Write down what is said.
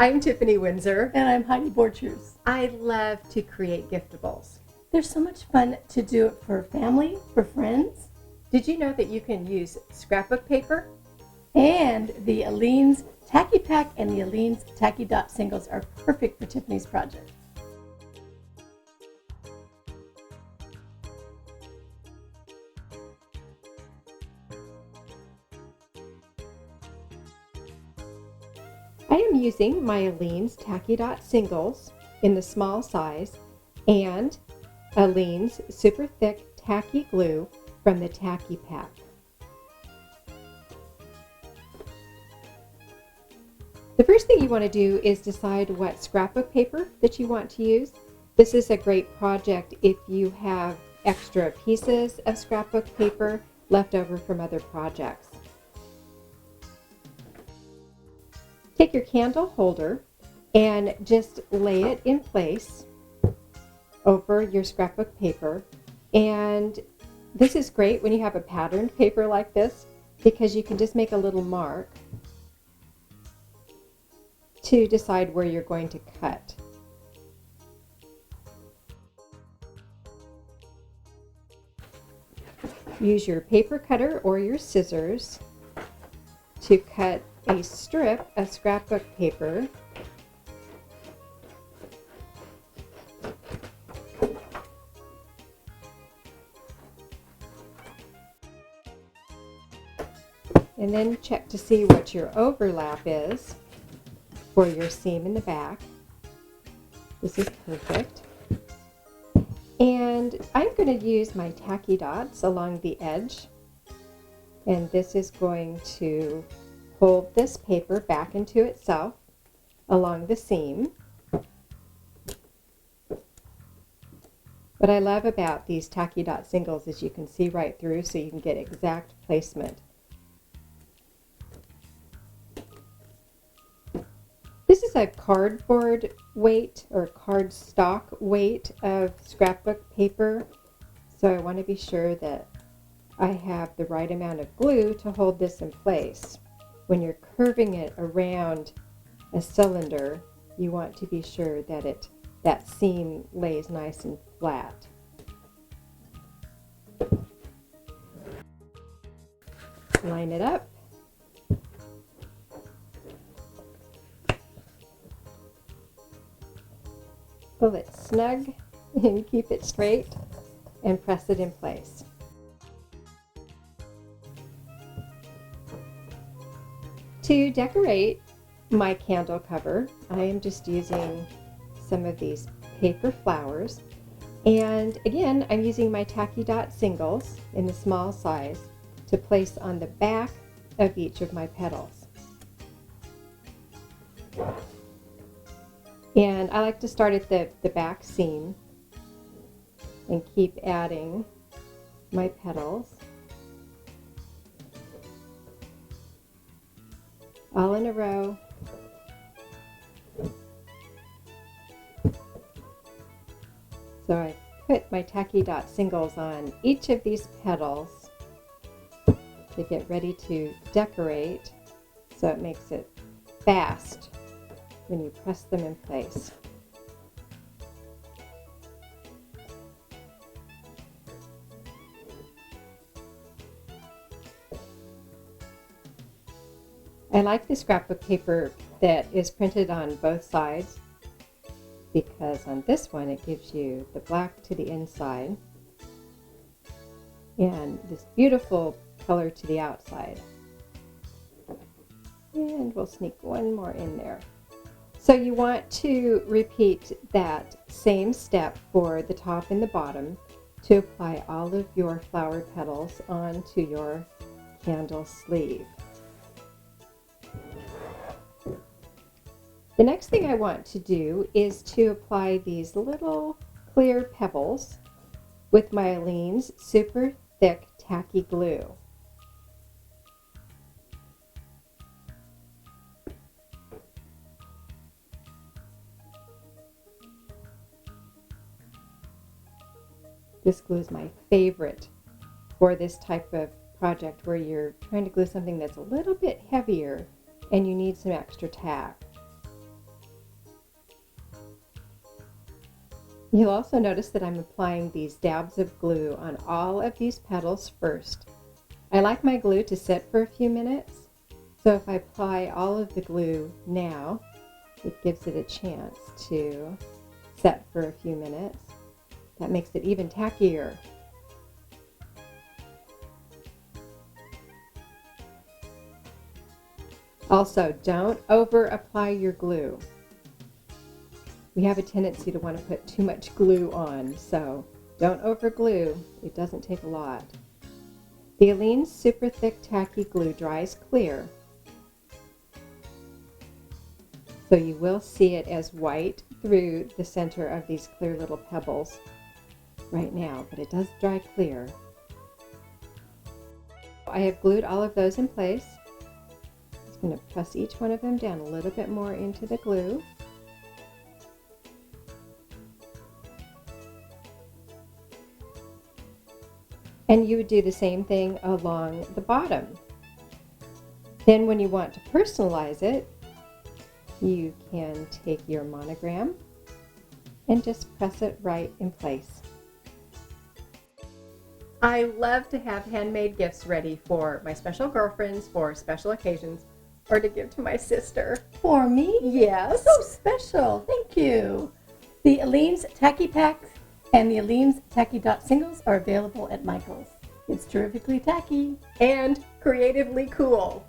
I'm Tiffany Windsor. And I'm Heidi Borchers. I love to create giftables. There's so much fun to do it for family, for friends. Did you know that you can use scrapbook paper? And the Aleene's Tacky Pack and the Aleene's Tacky Dot Singles are perfect for Tiffany's project. I am using my Aleene's Tacky Dot Singles in the small size and Aleene's Super Thick Tacky Glue from the Tacky Pack. The first thing you want to do is decide what scrapbook paper that you want to use. This is a great project if you have extra pieces of scrapbook paper left over from other projects. Take your candle holder and just lay it in place over your scrapbook paper. And this is great when you have a patterned paper like this because you can just make a little mark to decide where you're going to cut. Use your paper cutter or your scissors to cut a strip of scrapbook paper. And then check to see what your overlap is for your seam in the back. This is perfect. And I'm going to use my tacky dots along the edge. And this is going to hold this paper back into itself along the seam. What I love about these tacky dot singles is you can see right through so you can get exact placement. This is a cardboard weight or cardstock weight of scrapbook paper, so I want to be sure that I have the right amount of glue to hold this in place. When you're curving it around a cylinder, you want to be sure that that seam lays nice and flat. Line it up. Pull it snug and keep it straight and press it in place. To decorate my candle cover, I am just using some of these paper flowers. And again, I'm using my Tacky Dot Singles in the small size to place on the back of each of my petals. And I like to start at the back seam and keep adding my petals all in a row. So I put my Tacky Dot Singles on each of these petals to get ready to decorate, so it makes it fast when you press them in place. I like the scrapbook paper that is printed on both sides because on this one it gives you the black to the inside and this beautiful color to the outside. And we'll sneak one more in there. So you want to repeat that same step for the top and the bottom to apply all of your flower petals onto your candle sleeve. The next thing I want to do is to apply these little clear pebbles with my Aleene's Super Thick Tacky Glue. This glue is my favorite for this type of project where you're trying to glue something that's a little bit heavier and you need some extra tack. You'll also notice that I'm applying these dabs of glue on all of these petals first. I like my glue to sit for a few minutes, so if I apply all of the glue now, it gives it a chance to set for a few minutes. That makes it even tackier. Also, don't over apply your glue. We have a tendency to want to put too much glue on, so don't over glue. It doesn't take a lot. The Aleene Super Thick Tacky Glue dries clear, so you will see it as white through the center of these clear little pebbles right now, but it does dry clear. I have glued all of those in place. I'm going to press each one of them down a little bit more into the glue. And you would do the same thing along the bottom. Then when you want to personalize it, you can take your monogram and just press it right in place. I love to have handmade gifts ready for my special girlfriends, for special occasions, or to give to my sister. For me? Yes. So special. Thank you. The Aleene's Tacky Pack and the Aleene's Tacky Dot Singles are available at Michael's. It's terrifically tacky And creatively cool.